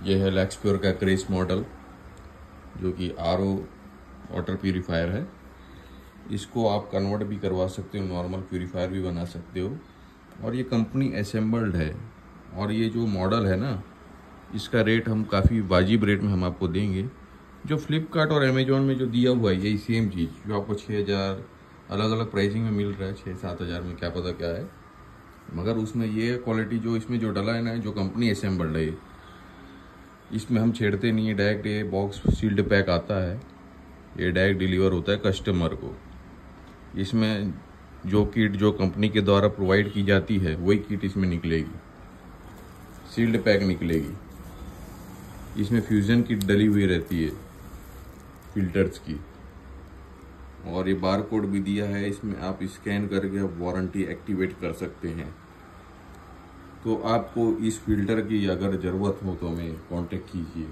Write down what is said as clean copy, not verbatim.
ये है लैक्सप्योर का क्रेस मॉडल, जो कि आरओ वाटर प्यूरीफायर है। इसको आप कन्वर्ट भी करवा सकते हो, नॉर्मल प्यूरीफायर भी बना सकते हो। और ये कंपनी असेंबल्ड है। और ये जो मॉडल है ना, इसका रेट हम काफ़ी वाजिब रेट में हम आपको देंगे। जो फ्लिपकार्ट और अमेजोन में जो दिया हुआ है यही सेम चीज़ जो आपको 6000 अलग अलग प्राइसिंग में मिल रहा है, 6-7 हज़ार में, क्या पता क्या है। मगर उसमें ये क्वालिटी जो इसमें जो डला है ना, जो कंपनी असेंबल्ड है, इसमें हम छेड़ते नहीं है। डायरेक्ट ये बॉक्स सील्ड पैक आता है, ये डायरेक्ट डिलीवर होता है कस्टमर को। इसमें जो किट जो कंपनी के द्वारा प्रोवाइड की जाती है वही किट इसमें निकलेगी, सील्ड पैक निकलेगी। इसमें फ्यूज़न किट डली हुई रहती है फिल्टर्स की। और ये बार कोड भी दिया है इसमें, आप स्कैन करके वारंटी एक्टिवेट कर सकते हैं। तो आपको इस फिल्टर की अगर ज़रूरत हो तो हमें कांटेक्ट कीजिए।